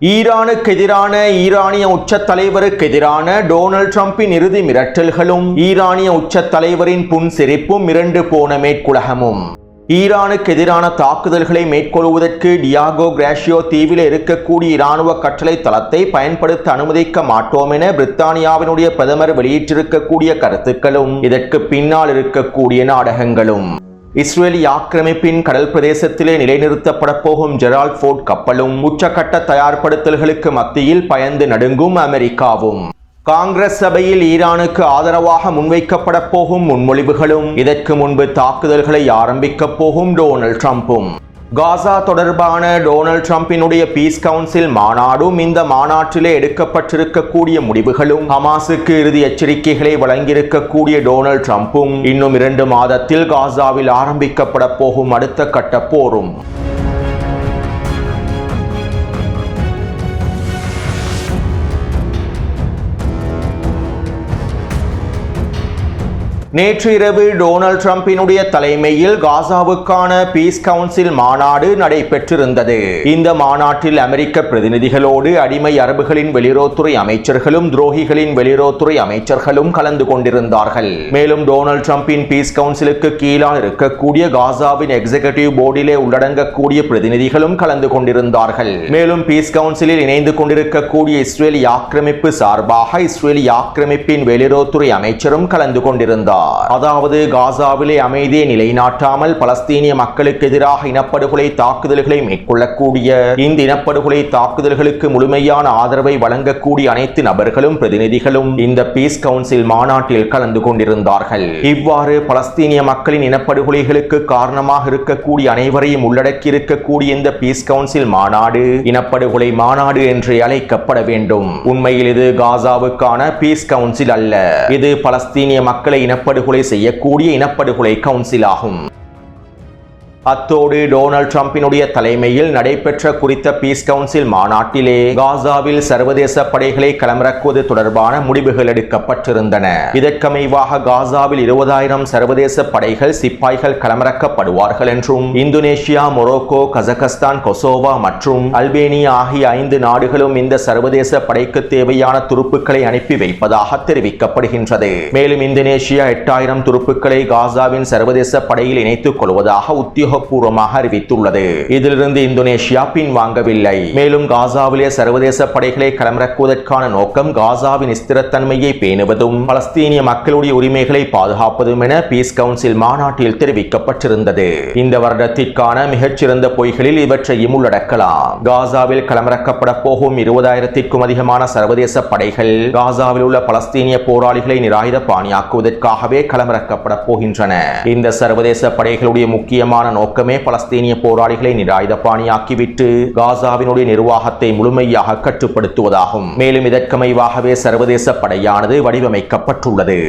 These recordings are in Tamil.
ஈரானுக்கு எதிரான ஈரானிய உச்ச தலைவருக்கு எதிரான டொனால்ட் ட்ரம்பின் இறுதி மிரட்டல்களும் ஈரானிய உச்ச தலைவரின் புன்சிரிப்பும் இரண்டு போன மேற்குலகமும். ஈரானுக்கு எதிரான தாக்குதல்களை மேற்கொள்வதற்கு டியாகோ கிராஷியோ தீவில் இருக்கக்கூடிய இராணுவ கட்டளை தளத்தை பயன்படுத்த அனுமதிக்க மாட்டோம் என பிரித்தானியாவினுடைய பிரதமர் வெளியிட்டிருக்கக்கூடிய கருத்துக்களும் இதற்கு பின்னால் இருக்கக்கூடிய நாடகங்களும். இஸ்ரேலி ஆக்கிரமிப்பின் கடல் பிரதேசத்திலே நிலைநிறுத்தப்பட போகும் ஜெரால்ட் ஃபோர்ட் கப்பலும் உச்சக்கட்ட தயார்படுத்தல்களுக்கு மத்தியில் பயந்து நடுங்கும் அமெரிக்காவும். காங்கிரஸ் சபையில் ஈரானுக்கு ஆதரவாக முன்வைக்கப்பட போகும் முன்மொழிவுகளும் இதற்கு முன்பு தாக்குதல்களை ஆரம்பிக்கப் போகும் டொனால்ட் ட்ரம்பும். காசா தொடர்பான டொனால்ட் ட்ரம்பினுடைய பீஸ் கவுன்சில் மாநாடும் இந்த மாநாட்டிலே எடுக்கப்பட்டிருக்கக்கூடிய முடிவுகளும் ஹமாஸுக்கு இறுதி எச்சரிக்கைகளை வழங்கியிருக்கக்கூடிய டொனால்ட் ட்ரம்பும் இன்னும் 2 மாதத்தில் காசாவில் ஆரம்பிக்கப்பட போகும் அடுத்த கட்ட போரும். நேற்று இரவு டொனால்ட் ட்ரம்பினுடைய தலைமையில் காசாவுக்கான பீஸ் கவுன்சில் மாநாடு நடைபெற்றிருந்தது. இந்த மாநாட்டில் அமெரிக்க பிரதிநிதிகளோடு அடிமை அரபுகளின் வெளியுறவுத்துறை அமைச்சர்களும் துரோகிகளின் வெளியுறவுத்துறை அமைச்சர்களும் கலந்து கொண்டிருந்தார்கள். மேலும் டொனால்ட் ட்ரம்பின் பீஸ் கவுன்சிலுக்கு கீழால் இருக்கக்கூடிய காசாவின் எக்ஸிகியூட்டிவ் போர்டிலே உள்ளடங்கக்கூடிய பிரதிநிதிகளும் கலந்து கொண்டிருந்தார்கள். மேலும் பீஸ் கவுன்சிலில் இணைந்து கொண்டிருக்கக்கூடிய இஸ்ரேலி ஆக்கிரமிப்பு சார்பாக இஸ்ரேலி ஆக்கிரமிப்பின் வெளியுறவுத்துறை அமைச்சரும் கலந்து கொண்டிருந்தார். அதாவது காசாவிலே அமைதியை நிலைநாட்டாமல் பலஸ்தீனிய மக்களுக்கு எதிராக இனப்படுகொலை தாக்குதல்களை மேற்கொள்ளக்கூடிய இந்த இனப்படுகொலை தாக்குதல்களுக்கு முழுமையான ஆதரவை வழங்கக்கூடிய அனைத்து நபர்களும் பிரதிநிதிகளும் இந்த பீஸ் கவுன்சில் மாநாட்டில் கலந்து கொண்டிருந்தார்கள். இவ்வாறு பலஸ்தீனிய மக்களின் இனப்படுகொலைகளுக்கு காரணமாக இருக்கக்கூடிய அனைவரையும் உள்ளடக்கி இருக்கக்கூடிய இந்த பீஸ் கவுன்சில் மாநாடு இனப்படுகொலை மாநாடு என்று அழைக்கப்பட வேண்டும். உண்மையில் இது காசாவுக்கான பீஸ் கவுன்சில் அல்ல, இது பலஸ்தீனிய மக்களை இனப்படுகொலை செய்யக்கூடிய இனப்படுகொலை கவுன்சில் ஆகும். அத்தோடு டொனால்ட் ட்ரம்பினுடைய தலைமையில் நடைபெற்ற குறித்த பீஸ் கவுன்சில் மாநாட்டிலே காசாவில் சர்வதேச படைகளை களமிறக்குவது தொடர்பான முடிவுகள் எடுக்கப்பட்டிருந்தன. இதற்கமைவாக காசாவில் 20,000 சர்வதேச படைகள் சிப்பாய்கள் களமிறக்கப்படுவார்கள் என்றும் இந்தோனேஷியா, மொரோக்கோ, கசகஸ்தான், கொசோவா மற்றும் அல்பேனியா ஆகிய 5 நாடுகளும் இந்த சர்வதேச படைக்கு தேவையான துருப்புக்களை அனுப்பி வைப்பதாக தெரிவிக்கப்படுகின்றது. மேலும் இந்தோனேஷியா 8,000 துருப்புக்களை காசாவின் சர்வதேச படையில் இணைத்துக் கொள்வதாக பூர்வமாக அறிவித்துள்ளது. இதிலிருந்து இந்தோனேஷியா பின்வாங்கவில்லை. மேலும் காசாவிலே சர்வதேச படைகளை களமிறக்குவதற்கான நோக்கம் காசாவின் ஸ்திரத்தன்மையை பேணுவதும் பலஸ்தீனிய மக்களுடைய உரிமைகளை பாதுகாப்பதும் என பீஸ் கவுன்சில் மாநாட்டில் தெரிவிக்கப்பட்டிருந்தது. இந்த வருடத்திற்கான மிகச்சிறந்த பொய்களில் இவற்றையும் உள்ளடக்கலாம். காசாவில் களமிறக்கப்பட போகும் 20,000க்கும் அதிகமான சர்வதேச படைகள் காசாவில் உள்ள பலஸ்தீனிய போராளிகளை நிராயுத பாணியாக்குவதற்காகவே களமிறக்கப்பட போகின்றன. இந்த சர்வதேச படைகளுடைய முக்கியமான நோக்கமே பலஸ்தீனிய போராளிகளை நிராயுத பாணியாக்கிவிட்டு காசாவினுடைய நிர்வாகத்தை முழுமையாக கட்டுப்படுத்துவதாகும். மேலும் இதற்கமைவாகவே சர்வதேச படையானது வடிவமைக்கப்பட்டுள்ளது.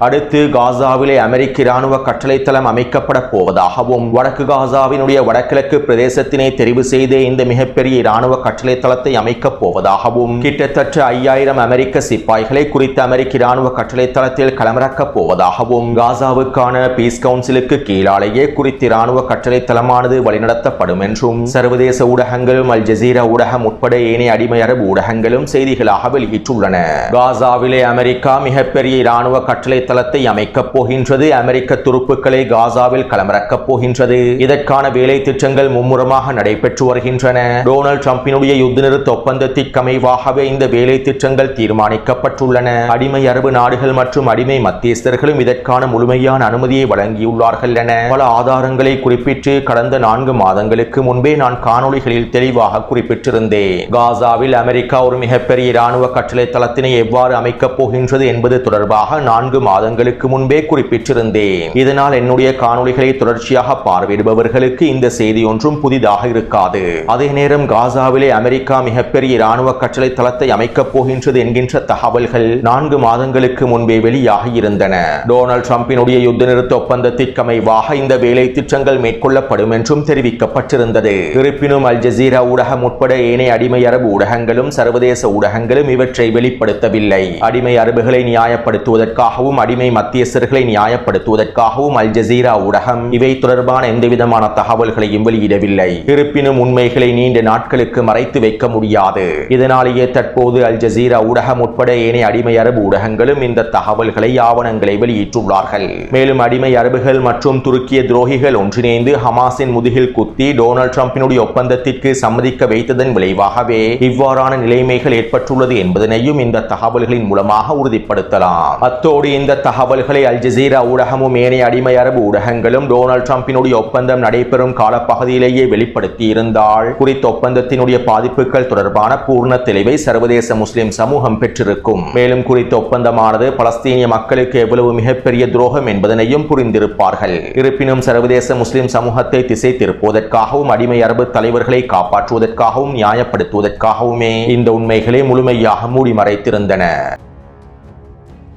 அடுத்து காசாவிலே அமெரிக்க இராணுவ கட்டளை தளம் அமைக்கப்பட போவதாகவும் வடக்கு காசாவினுடைய வடகிழக்கு பிரதேசத்தினை தெரிவு செய்து இந்த மிகப்பெரிய இராணுவ கட்டளை தளத்தை அமைக்கப் போவதாகவும் கிட்டத்தட்ட 5,000 அமெரிக்க சிப்பாய்களை குறித்த அமெரிக்க இராணுவ கட்டளை தளத்தில் களமிறக்கப் போவதாகவும் காசாவுக்கான பீஸ் கவுன்சிலுக்கு கீழாலேயே குறித்த இராணுவ கட்டளை தளமானது வழிநடத்தப்படும் என்றும் சர்வதேச ஊடகங்களும் அல் ஜசீரா ஊடகம் உட்பட ஏனைய அடிமை அரபு ஊடகங்களும் செய்திகளாக வெளியிட்டுள்ளன. காசாவிலே அமெரிக்கா மிகப்பெரிய இராணுவ கட்டளை தளத்தை அமைக்கப் போகின்றது. அமெரிக்க துருப்புக்களை காசாவில் களமிறக்கப் போகின்றது. இதற்கான வேலை திட்டங்கள் மும்முரமாக நடைபெற்று வருகின்றன. டொனால்ட் ட்ரம்பினுடைய யுத்த நிறுத்த ஒப்பந்தத்திற்கு அமைவாகவே இந்த வேலை திட்டங்கள் தீர்மானிக்கப்பட்டுள்ளன. அடிமை அரபு நாடுகள் மற்றும் அடிமை மத்தியஸ்தர்களும் இதற்கான முழுமையான அனுமதியை வழங்கியுள்ளார்கள் என பல ஆதாரங்களை குறிப்பிட்டு கடந்த 4 மாதங்களுக்கு முன்பே நான் காணொளிகளில் தெளிவாக குறிப்பிட்டிருந்தேன். காசாவில் அமெரிக்கா ஒரு மிகப்பெரிய இராணுவ கட்டளை தளத்தினை எவ்வாறு அமைக்கப் போகின்றது என்பது தொடர்பாக 4 மாதங்களுக்கு முன்பே குறிப்பிட்டிருந்தேன். இதனால் என்னுடைய காணொளிகளை தொடர்ச்சியாக பார்வையிடுபவர்களுக்கு இந்த செய்தி ஒன்றும் புதிதாக இருக்காது. அதே நேரம் காசாவிலே அமெரிக்கா மிகப்பெரிய இராணுவ கட்டளை தளத்தை அமைக்கப் போகின்றது என்கின்ற தகவல்கள் 4 மாதங்களுக்கு முன்பே வெளியாகி இருந்தன. டொனால்ட் ட்ரம்பினுடைய யுத்த நிறுத்த ஒப்பந்தத்திற்கு அமைவாக இந்த வேலை திட்டங்கள் மேற்கொள்ளப்படும் என்றும் தெரிவிக்கப்பட்டிருந்தது. இருப்பினும் அல் ஜசீரா ஊடகம் உட்பட ஏனைய அடிமை அரபு ஊடகங்களும் சர்வதேச ஊடகங்களும் இவற்றை வெளிப்படுத்தவில்லை. அடிமை அரபுகளை நியாயப்படுத்துவதற்காகவும் அடிமை மத்தியஸ்தர்களை நியாயப்படுத்துவதற்காகவும் அல் ஜசீரா ஊடகம் இவை தொடர்பான எந்தவிதமான தகவல்களையும் வெளியிடவில்லை. இருப்பினும் உண்மைகளை நீண்ட நாட்களுக்கு மறைத்து வைக்க முடியாது. இதனாலேயே தற்போது அல் ஜசீரா ஊடகம் உட்பட ஏனைய அடிமை அரபு ஊடகங்களும் இந்த தகவல்களை ஆவணங்களை வெளியிட்டுள்ளார்கள். மேலும் அடிமை அரபுகள் மற்றும் துருக்கிய துரோகிகள் ஒன்றிணைந்து ஹமாஸின் முதுகில் குத்தி டொனால்ட் ட்ரம்பினுடைய ஒப்பந்தத்திற்கு சம்மதிக்க வைத்ததன் விளைவாகவே இவ்வாறான நிலைமைகள் ஏற்பட்டுள்ளது என்பதனையும் இந்த தகவல்களின் மூலமாக உறுதிப்படுத்தலாம். அத்தோடு இந்த தகவல்களை அல் ஜசீரா ஊடகமும் ஏனைய அடிமை அரபு ஊடகங்களும் டொனால்ட் ட்ரம்பினுடைய ஒப்பந்தம் நடைபெறும் காலப்பகுதியிலேயே வெளிப்படுத்தி இருந்தால் குறித்த ஒப்பந்தத்தினுடைய பாதிப்புகள் தொடர்பான பூர்ண தெளிவை சர்வதேச முஸ்லிம் சமூகம் பெற்றிருக்கும். மேலும் குறித்த ஒப்பந்தமானது பலஸ்தீனிய மக்களுக்கு எவ்வளவு மிகப்பெரிய துரோகம் என்பதனையும் புரிந்திருப்பார்கள். இருப்பினும் சர்வதேச முஸ்லிம் சமூகத்தை திசை திருப்புவதற்காகவும் அடிமை அரபு தலைவர்களை காப்பாற்றுவதற்காகவும் நியாயப்படுத்துவதற்காகவுமே இந்த உண்மைகளை முழுமையாக மூடி மறைத்திருந்தன.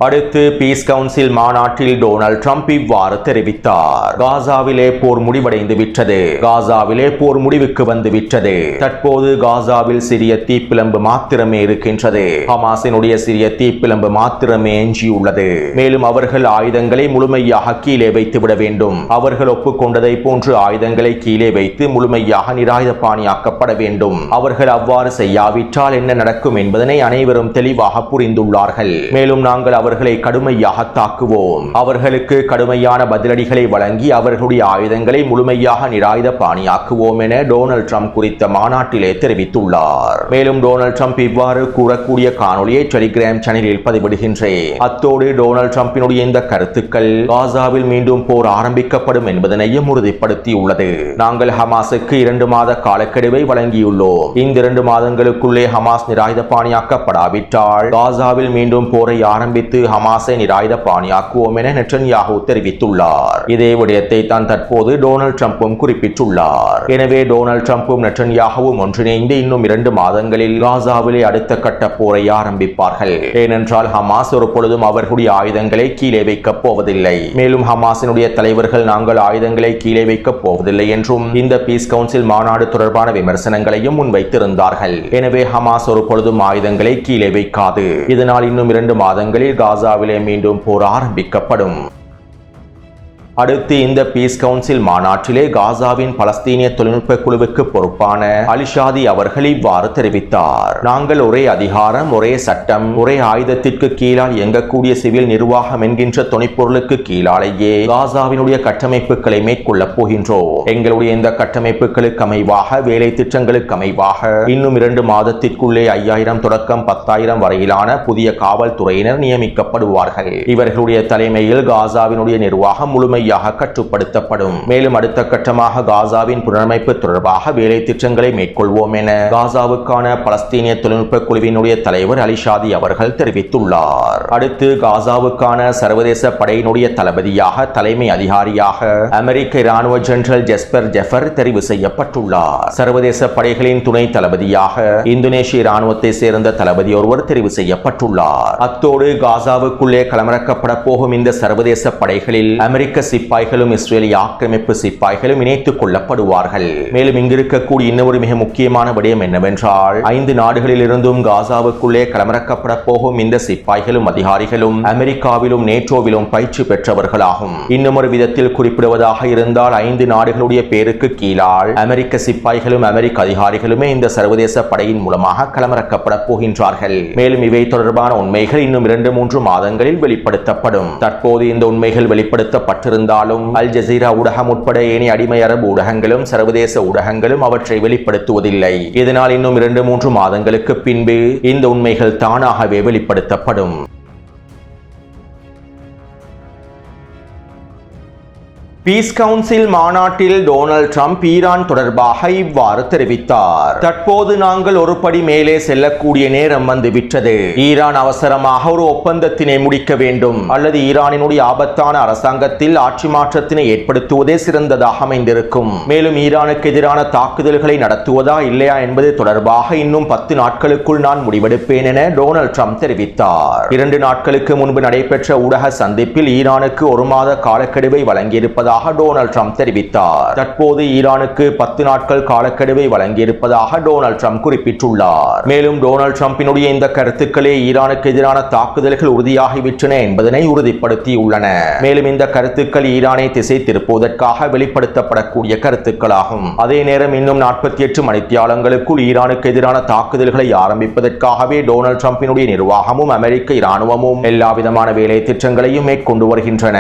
அடுத்து பீஸ் கவுன்சில் மாநாட்டில் டொனால்ட் ட்ரம்ப் இவ்வாறு தெரிவித்தார். காசாவிலே போர் முடிவடைந்து விட்டது. காசாவிலே போர் முடிவுக்கு வந்து விட்டது. தற்போது காசாவில் சிறிய தீப்பிழம்பு மாத்திரமே இருக்கின்றது. ஹமாஸினுடைய சிறிய தீப்பிழம்பு மாத்திரமே எஞ்சியுள்ளது. மேலும் அவர்கள் ஆயுதங்களை முழுமையாக கீழே வைத்து விட வேண்டும். அவர்கள் ஒப்புக்கொண்டதை போன்று ஆயுதங்களை கீழே வைத்து முழுமையாக நிராயுதபாணியாக்கப்பட வேண்டும். அவர்கள் அவ்வாறு செய்யாவிட்டால் என்ன நடக்கும் என்பதனை அனைவரும் தெளிவாக புரிந்துள்ளார்கள். மேலும் நாங்கள் அவர்களை கடுமையாக தாக்குவோம். அவர்களுக்கு கடுமையான பதிலடிகளை வழங்கி அவர்களுடைய ஆயுதங்களை முழுமையாக நிராயுதபாணியாக்குவோம் என டொனால்ட் ட்ரம்ப் குறித்த மாநாட்டிலே தெரிவித்துள்ளார். மேலும் டொனால்ட் ட்ரம்ப் இவ்வாறு கூறக்கூடிய காணொலியை டெலிகிராம் சேனலில் பதிவிடுகின்றேன். அத்தோடு டொனால்ட் ட்ரம்பினுடைய இந்த கருத்துக்கள் காசாவில் மீண்டும் போர் ஆரம்பிக்கப்படும் என்பதனையும் உறுதிப்படுத்தியுள்ளது. நாங்கள் ஹமாஸுக்கு 2 மாத காலக்கெடுவை வழங்கியுள்ளோம். இந்த 2 மாதங்களுக்குள்ளே ஹமாஸ் நிராயுதபாணியாக்கப்படாவிட்டால் காசாவில் மீண்டும் போரை ஆரம்பித்து ஹமாஸை நிராயுதபாணியாக்குவோம் என நெட்டன்யாஹூ தெரிவித்துள்ளார். இதே விடயத்தை தான் தற்போது டொனால்ட் ட்ரம்பும் குறிப்பிட்டுள்ளார். எனவே டொனால்ட் ட்ரம்பும் நெட்டன்யாஹூவும் ஒன்றிணைந்து இன்னும் 2 மாதங்களில் காசாவிலே அடுத்த கட்ட போரை ஆரம்பிப்பார்கள். ஏனென்றால் ஹமாஸ் ஒரு பொழுதும் அவர்களுடைய ஆயுதங்களை கீழே வைக்கப் போவதில்லை. மேலும் ஹமாஸினுடைய தலைவர்கள் நாங்கள் ஆயுதங்களை கீழே வைக்கப் போவதில்லை என்றும் இந்த பீஸ் கவுன்சில் மாநாடு தொடர்பான விமர்சனங்களையும் முன்வைத்திருந்தார்கள். எனவே ஹமாஸ் ஒரு பொழுதும் ஆயுதங்களை கீழே வைக்காது. இதனால் இன்னும் 2 மாதங்களில் காசாவிலே மீண்டும் போர் ஆரம்பிக்கப்படும். அடுத்து இந்த பீஸ் கவுன்சில் மாநாட்டிலே காசாவின் பலஸ்தீனிய தொழில்நுட்ப குழுவுக்கு பொறுப்பான அலிஷாதி அவர்கள் இவ்வாறு தெரிவித்தார். நாங்கள் ஒரே அதிகாரம், ஒரே சட்டம், ஒரே ஆயுதத்திற்கு கீழால் இயங்கக்கூடிய சிவில் நிர்வாகம் என்கின்ற துணைப்பொருளுக்கு கீழாலேயே காசாவினுடைய கட்டமைப்புகளை மேற்கொள்ளப் போகின்றோம். எங்களுடைய இந்த கட்டமைப்புகளுக்கு அமைவாக, வேலை திட்டங்களுக்கு அமைவாக இன்னும் 2 மாதத்திற்குள்ளே 5000 தொடக்கம் 10,000 வரையிலான புதிய காவல்துறையினர் நியமிக்கப்படுவார்கள். இவர்களுடைய தலைமையில் காசாவினுடைய நிர்வாகம் முழுமையாக கட்டுப்படுத்தப்படும். மேலும் அடுத்த கட்டமாக காசாவின் புனரமைப்பு தொடர்பாக வேலை திட்டங்களை மேற்கொள்வோம் என காசாவுக்கான பலஸ்தீனிய தொழில்நுட்ப குழுவினுடைய தலைவர் அலிஷாதி அவர்கள் தெரிவித்துள்ளார். அடுத்து காசாவுக்கான சர்வதேச படையினுடைய தளபதியாக, தலைமை அதிகாரியாக அமெரிக்க இராணுவ ஜெனரல் ஜெஸ்பர் ஜெஃபர் தெரிவு செய்யப்பட்டுள்ளார். சர்வதேச படைகளின் துணை தளபதியாக இந்தோனேஷிய இராணுவத்தை சேர்ந்த தளபதி ஒருவர் தெரிவு செய்யப்பட்டுள்ளார். அத்தோடு காசாவுக்குள்ளே களமிறக்கப்பட போகும் இந்த சர்வதேச படைகளில் அமெரிக்க சிப்பாய்களும் இஸ்ரேலிய ஆக்கிரமிப்பு சிப்பாய்களும் இணைத்துக் கொள்ளப்படுவார்கள். மேலும் இங்கிருக்கக்கூடிய இன்னொரு மிக முக்கியமான விடயம் என்னவென்றால் 5 நாடுகளில் இருந்தும் காசாவுக்குள்ளே களமிறக்கப்பட போகும் இந்த சிப்பாய்களும் அதிகாரிகளும் அமெரிக்காவிலும் நேட்டோவிலும் பயிற்சி பெற்றவர்களாகும். இன்னும் ஒரு விதத்தில் குறிப்பிடுவதாக இருந்தால் 5 நாடுகளுடைய பேருக்கு கீழால் அமெரிக்க சிப்பாய்களும் அமெரிக்க அதிகாரிகளுமே இந்த சர்வதேச படையின் மூலமாக களமிறக்கப்பட போகின்றார்கள். மேலும் இவை தொடர்பான உண்மைகள் இன்னும் 2-3 மாதங்களில் வெளிப்படுத்தப்படும். தற்போது இந்த உண்மைகள் வெளிப்படுத்தப்பட்டிருந்தாலும் அல் ஜசீரா ஊடகம் உட்பட ஏனைய அடிமை அரபு ஊடகங்களும் சர்வதேச ஊடகங்களும் அவற்றை வெளிப்படுத்துவதில்லை. இதனால் இன்னும் 2-3 மாதங்களுக்கு பின்பு இந்த உண்மைகள் தானாகவே வெளிப்படுத்தப்படும். பீஸ் கவுன்சில் மாநாட்டில் டொனால்ட் ட்ரம்ப் ஈரான் தொடர்பாக இவ்வாறு தெரிவித்தார். தற்போது நாங்கள் ஒரு படி மேலே செல்லக்கூடிய நேரம் வந்துவிட்டது. ஈரான் அவசரமாக ஒரு ஒப்பந்தத்தினை முடிக்க வேண்டும், அல்லது ஈரானினுடைய ஆபத்தான அரசாங்கத்தில் ஆட்சி மாற்றத்தினை ஏற்படுத்துவதே சிறந்ததாக அமைந்திருக்கும். மேலும் ஈரானுக்கு எதிரான தாக்குதல்களை நடத்துவதா இல்லையா என்பது தொடர்பாக இன்னும் 10 நாட்களுக்குள் நான் முடிவெடுப்பேன் என டொனால்ட் ட்ரம்ப் தெரிவித்தார். 2 நாட்களுக்கு முன்பு நடைபெற்ற ஊடக சந்திப்பில் ஈரானுக்கு 1 மாத காலக்கெடுவை வழங்கியிருப்பதாக இருப்பதாக டொனால்ட் ட்ரம்ப் தெரிவித்தார். தற்போது ஈரானுக்கு 10 நாட்கள் காலக்கெடுவை வழங்கியிருப்பதாக டொனால்ட் ட்ரம்ப் குறிப்பிட்டுள்ளார். மேலும் டொனால்ட் ட்ரம்பினுடைய இந்த கருத்துக்களே ஈரானுக்கு எதிரான தாக்குதல்கள் உறுதியாகிவிட்டன என்பதனை உறுதிப்படுத்தியுள்ளன. மேலும் இந்த கருத்துக்கள் ஈரானை திசை திருப்புவதற்காக வெளிப்படுத்தப்படக்கூடிய கருத்துக்களாகும். அதே நேரம் இன்னும் 48 மணித்தியாலங்களுக்குள் ஈரானுக்கு எதிரான தாக்குதல்களை ஆரம்பிப்பதற்காகவே டொனால்ட் ட்ரம்பினுடைய நிர்வாகமும் அமெரிக்க இராணுவமும் எல்லாவிதமான வேலை திட்டங்களையும் மேற்கொண்டு வருகின்றன.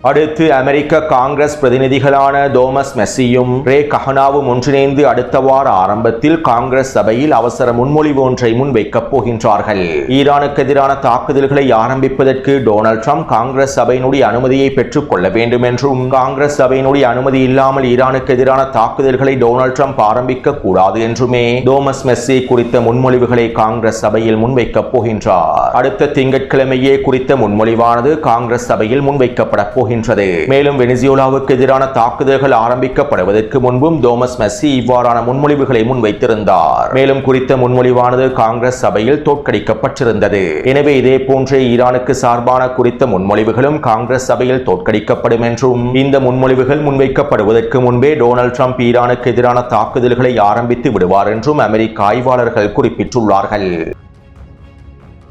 அடுத்து அமெரிக்க காங்கிரஸ் பிரதிநிதிகளான தோமஸ் மெஸ்ஸியும் ரே கஹனாவும் ஒன்றிணைந்து அடுத்த வார ஆரம்பத்தில் காங்கிரஸ் சபையில் அவசர முன்மொழிவு ஒன்றை முன்வைக்கப் போகின்றார்கள். ஈரானுக்கு எதிரான தாக்குதல்களை ஆரம்பிப்பதற்கு டொனால்ட் ட்ரம்ப் காங்கிரஸ் சபையினுடைய அனுமதியை பெற்றுக் கொள்ள வேண்டும் என்றும், காங்கிரஸ் சபையினுடைய அனுமதி இல்லாமல் ஈரானுக்கு எதிரான தாக்குதல்களை டொனால்ட் ட்ரம்ப் ஆரம்பிக்க கூடாது என்றுமே தோமஸ் மெஸ்ஸி குறித்த முன்மொழிவுகளை காங்கிரஸ் சபையில் முன்வைக்கப் போகின்றார். அடுத்த திங்கட்கிழமையே குறித்த முன்மொழிவானது காங்கிரஸ் சபையில் முன்வைக்கப்பட போகின்றது. மேலும் வெனிசுவேலாவுக்கு எதிரான தாக்குதல்கள் ஆரம்பிக்கப்படுவதற்கு முன்பும் தோமஸ் மெஸ்ஸி இவ்வாறான முன்மொழிவுகளை முன்வைத்திருந்தார். மேலும் குறித்த முன்மொழிவானது காங்கிரஸ் சபையில் தோற்கடிக்கப்பட்டிருந்தது. எனவே இதே போன்றே ஈரானுக்கு சார்பான குறித்த முன்மொழிவுகளும் காங்கிரஸ் சபையில் தோற்கடிக்கப்படும் என்றும், இந்த முன்மொழிவுகள் முன்வைக்கப்படுவதற்கு முன்பே டொனால்ட் ட்ரம்ப் ஈரானுக்கு எதிரான தாக்குதல்களை ஆரம்பித்து விடுவார் என்றும் அமெரிக்க ஆய்வாளர்கள் குறிப்பிட்டுள்ளார்கள்.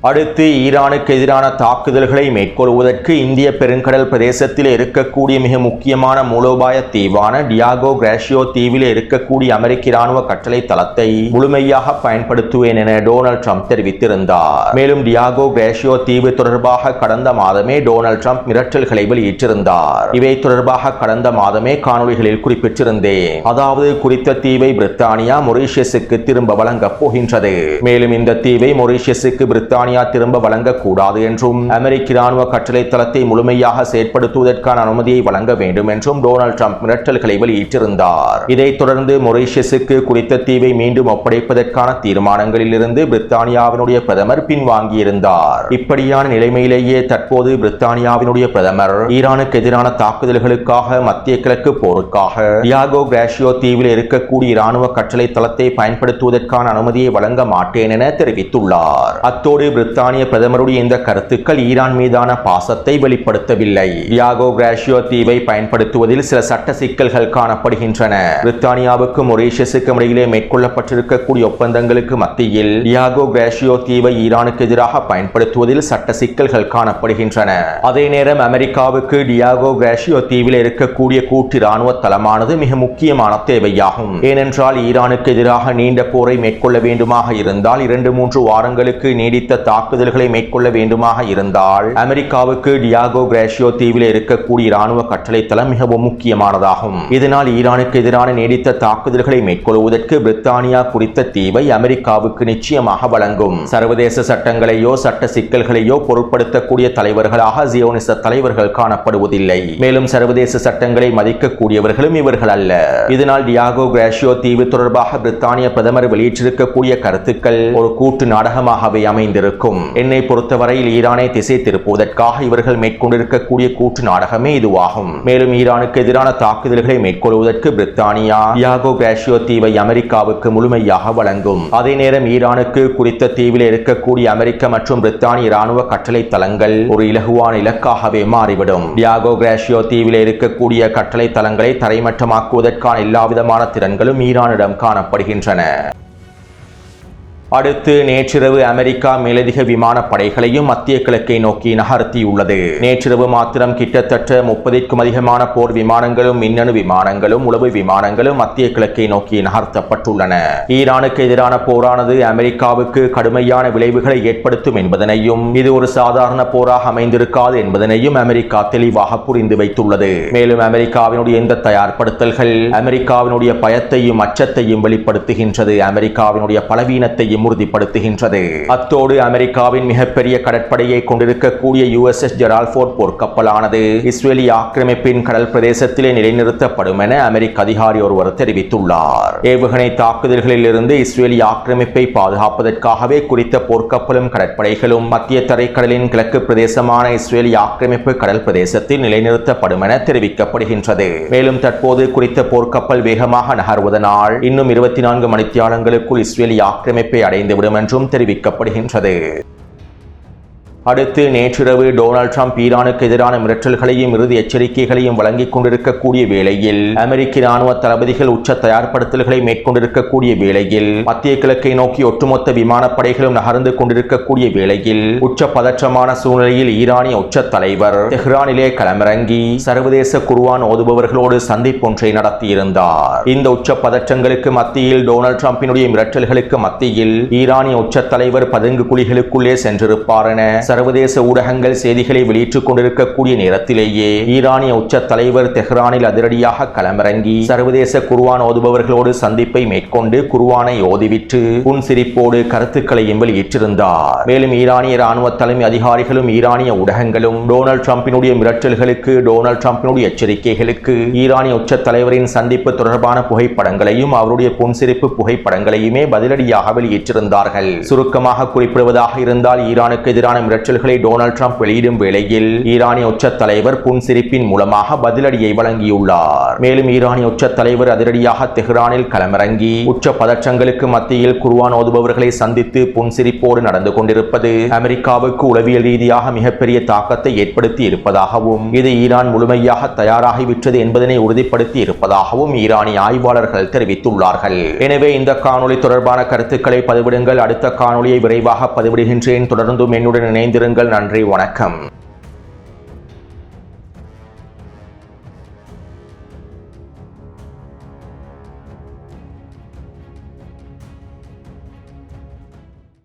அடுத்து ஈரானுக்கு எதிரான தாக்குதல்களை மேற்கொள்வதற்கு இந்திய பெருங்கடல் பிரதேசத்தில் இருக்கக்கூடிய மிக முக்கியமான மூலோபாய தீவான டியாகோ கிராஷியோ தீவில் இருக்கக்கூடிய அமெரிக்க இராணுவ கட்டளை தளத்தை முழுமையாக பயன்படுத்துவேன் என டொனால்ட் ட்ரம்ப் தெரிவித்திருந்தார். மேலும் டியாகோ கிராஷியோ தீவு தொடர்பாக கடந்த மாதமே டொனால்ட் ட்ரம்ப் மிரட்டல்களை வெளியிட்டிருந்தார். இவை தொடர்பாக கடந்த மாதமே காணொளிகளில் குறிப்பிட்டிருந்தேன். அதாவது குறித்த தீவை பிரித்தானியா மொரீஷியஸுக்கு திரும்ப வழங்கப் போகின்றது. மேலும் இந்த தீவை மொரீஷியஸுக்கு பிரித்தானியா திரும்ப வழங்கக்கூடாது என்றும், அமெரிக்க இராணுவ கட்டளை தளத்தை முழுமையாக செயற்படுத்துவதற்கான அனுமதியை வழங்க வேண்டும் என்றும் டொனால்ட் ட்ரம்ப் மிரட்டல்களை வெளியிட்டிருந்தார். இதைத் தொடர்ந்து மொரீஷியஸுக்கு குறித்த தீவை மீண்டும் ஒப்படைப்பதற்கான தீர்மானங்களில் இருந்து பிரித்தானியாவினுடைய பிரதமர் பின்வாங்கியிருந்தார். இப்படியான நிலைமையிலேயே தற்போது பிரித்தானியாவினுடைய பிரதமர் ஈரானுக்கு எதிரான தாக்குதல்களுக்காக மத்திய கிழக்கு போருக்காக டியாகோ கிராஷியோ தீவில் இருக்கக்கூடிய இராணுவ கட்டளை தளத்தை பயன்படுத்துவதற்கான அனுமதியை வழங்க மாட்டேன் என தெரிவித்துள்ளார். அத்தோடு பிரித்தானிய பிரதமருடைய இந்த கருத்துக்கள் ஈரான் மீதான பாசத்தை வெளிப்படுத்தவில்லை. டியாகோ கிராஷியோ தீவை பயன்படுத்துவதில் சில சட்ட சிக்கல்கள் காணப்படுகின்றன. பிரித்தானியாவுக்கும் மொரீஷியஸுக்கும் இடையிலே மேற்கொள்ளப்பட்டிருக்கக்கூடிய ஒப்பந்தங்களுக்கு மத்தியில் டியாகோ கிராஷியோ தீவை ஈரானுக்கு எதிராக பயன்படுத்துவதில் சட்ட சிக்கல்கள் காணப்படுகின்றன. அதே நேரம் அமெரிக்காவுக்கு டியாகோ கிராஷியோ தீவில் இருக்கக்கூடிய கூட்டு இராணுவ தளமானது மிக முக்கியமான தேவையாகும். ஏனென்றால் ஈரானுக்கு எதிராக நீண்ட போரை மேற்கொள்ள வேண்டுமாக இருந்தால் 2-3 வாரங்களுக்கு நீடித்த தாக்குதல்களை மேற்கொள்ள வேண்டுமாக இருந்தால் அமெரிக்காவுக்கு டியாகோ கிராஷியோ தீவில் இருக்கக்கூடிய இராணுவ கட்டளை தளம் மிகவும் முக்கியமானதாகும். இதனால் ஈரானுக்கு எதிரான நீடித்த தாக்குதல்களை மேற்கொள்வதற்கு பிரித்தானியா குறித்த தீவை அமெரிக்காவுக்கு நிச்சயமாக வழங்கும். சர்வதேச சட்டங்களையோ சட்ட சிக்கல்களையோ பொருட்படுத்தக்கூடிய தலைவர்களாக ஜியோனிச தலைவர்கள் காணப்படுவதில்லை. மேலும் சர்வதேச சட்டங்களை மதிக்கக்கூடியவர்களும் இவர்கள் அல்ல. இதனால் டியாகோ கிராஷியோ தீவு தொடர்பாக பிரித்தானிய பிரதமர் வெளியிட்டிருக்கக்கூடிய கருத்துக்கள் ஒரு கூட்டு நாடகமாகவே அமைந்திருக்கும். என்னை பொறுத்தவரையில் ஈரானை திசை திருப்புவதற்காக இவர்கள் மேற்கொண்டிருக்கக்கூடிய கூட்டு நாடகமே இதுவாகும். மேலும் ஈரானுக்கு எதிரான தாக்குதல்களை மேற்கொள்வதற்கு பிரித்தானியா டியாகோ கிராஷியோ தீவை அமெரிக்காவுக்கு முழுமையாக வழங்கும். அதே நேரம் ஈரானுக்கு குறித்த தீவில் இருக்கக்கூடிய அமெரிக்க மற்றும் பிரித்தானிய இராணுவ கட்டளை தளங்கள் ஒரு இலகுவான இலக்காகவே மாறிவிடும். டியாகோ கிராஷியோ தீவில் இருக்கக்கூடிய கட்டளை தளங்களை தரைமட்டமாக்குவதற்கான எல்லாவிதமான திறன்களும் ஈரானிடம் காணப்படுகின்றன. அடுத்து நேற்றிரவு அமெரிக்கா மேலதிக விமானப்படைகளையும் மத்திய கிழக்கை நோக்கி நகர்த்தியுள்ளது. நேற்றிரவு மாத்திரம் கிட்டத்தட்ட 30க்கும் அதிகமான போர் விமானங்களும் மின்னணு விமானங்களும் உளவு விமானங்களும் மத்திய கிழக்கை நோக்கி நகர்த்தப்பட்டுள்ளன. ஈரானுக்கு எதிரான போரானது அமெரிக்காவுக்கு கடுமையான விளைவுகளை ஏற்படுத்தும் என்பதனையும், இது ஒரு சாதாரண போராக அமைந்திருக்காது என்பதனையும் அமெரிக்கா தெளிவாக புரிந்து வைத்துள்ளது. மேலும் அமெரிக்காவினுடைய இந்த தயார்படுத்தல்கள் அமெரிக்காவினுடைய பயத்தையும் அச்சத்தையும் வெளிப்படுத்துகின்றது. அமெரிக்காவினுடைய பலவீனத்தையும் உறுதிப்படுத்துகின்றது. அத்தோடு அமெரிக்காவின் மிகப்பெரிய கடற்படையை கொண்டிருக்கக்கூடிய USS ஜெரால்ட் ஃபோர்ட் போர்க்கப்பலானது இஸ்ரேலிய ஆக்கிரமிப்பின் கடல் பிரதேசத்திலே நிலைநிறுத்தப்படும் என அமெரிக்க அதிகாரி ஒருவர் தெரிவித்துள்ளார். ஏவுகணை தாக்குதல்களில் இருந்து இஸ்ரேலிய ஆக்கிரமிப்பை பாதுகாப்பதற்காகவே குறித்த போர்க்கப்பலும் கடற்படைகளும் மத்திய தரைக்கடலின் கிழக்கு பிரதேசமான இஸ்ரேலிய ஆக்கிரமிப்பு கடல் பிரதேசத்தில் நிலைநிறுத்தப்படும் என தெரிவிக்கப்படுகின்றது. மேலும் தற்போது குறித்த போர்க்கப்பல் வேகமாக நகர்வதனால் இன்னும் 24 மணித்தியாலங்களுக்குள் இஸ்ரேலிய ஆக்கிரமிப்பை அடைந்துவிடும் என்றும் தெரிவிக்கப்படுகின்றது. அடுத்து நேற்றிரவு டொனால்ட் ட்ரம்ப் ஈரானுக்கு எதிரான மிரட்டல்களையும் இறுதி எச்சரிக்கைகளையும் வழங்கிக் கொண்டிருக்கக்கூடிய வேளையில் அமெரிக்க ராணுவ தளபதிகள் உச்ச தயார்படுத்தல்களை மேற்கொண்டிருக்கக்கூடிய வேளையில் மத்திய கிழக்கை நோக்கி ஒட்டுமொத்த விமானப்படைகளும் நகர்ந்து கொண்டிருக்கக்கூடிய வேளையில் உச்ச பதற்றமான சூழ்நிலையில் ஈரானிய உச்ச தலைவர் தெஹ்ரானிலே களமிறங்கி சர்வதேச குர்ஆன் ஓதுபவர்களோடு சந்திப்பொன்றை நடத்தியிருந்தார். இந்த உச்ச பதற்றங்களுக்கு மத்தியில் டொனால்ட் ட்ரம்பினுடைய மிரட்டல்களுக்கு மத்தியில் ஈரானிய உச்ச தலைவர் பதுங்கு குழிகளுக்குள்ளே சென்றிருப்பார் என சர்வதேச ஊடகங்கள் செய்திகளை வெளியிட்டுக் கொண்டிருக்கக்கூடிய நேரத்திலேயே ஈரானிய உச்ச தலைவர் தெஹ்ரானில் அதிரடியாக களமிறங்கி சர்வதேச குர்ஆன் ஓதுபவர்களோடு சந்திப்பை மேற்கொண்டு குர்ஆனை ஓதிவிட்டு புன்சிரிப்போடு கருத்துக்களையும் வெளியிட்டிருந்தார். மேலும் ஈரானிய ராணுவ தலைமை அதிகாரிகளும் ஈரானிய ஊடகங்களும் டொனால்ட் ட்ரம்பினுடைய மிரட்டல்களுக்கு டொனால்ட் ட்ரம்பினுடைய எச்சரிக்கைகளுக்கு ஈரானிய உச்ச தலைவரின் சந்திப்பு தொடர்பான புகைப்படங்களையும் அவருடைய புன்சிரிப்பு புகைப்படங்களையுமே பதிலடியாக வெளியிட்டிருந்தார்கள். சுருக்கமாக குறிப்பிடுவதாக இருந்தால் ஈரானுக்கு எதிரான மிரட்டல்களை டொனால்ட் ட்ரம்ப் வெளியிடும் வேளையில் ஈரானிய உச்ச தலைவர் புன்சிரிப்பின் மூலமாக பதிலடியை வழங்கியுள்ளார். மேலும் ஈரானிய உச்ச தலைவர் அதிரடியாக தெஹ்ரானில் களமிறங்கி உச்ச பதற்றங்களுக்கு மத்தியில் குர்ஆன் ஓதுபவர்களை சந்தித்து புன்சிரிப்போடு நடந்து கொண்டிருப்பது அமெரிக்காவுக்கு உளவியல் ரீதியாக மிகப்பெரிய தாக்கத்தை ஏற்படுத்தி இருப்பதாகவும் இது ஈரான் முழுமையாக தயாராகிவிட்டது என்பதனை உறுதிப்படுத்தி இருப்பதாகவும் ஈரானிய ஆய்வாளர்கள் தெரிவித்துள்ளார்கள். எனவே இந்த காணொளி தொடர்பான கருத்துக்களை பதிவிடுங்கள். அடுத்த காணொளியை விரைவாக பதிவிடுகின்றேன். தொடர்ந்தும் என்னுடன் இணைந்திருங்கள். நன்றி, வணக்கம்.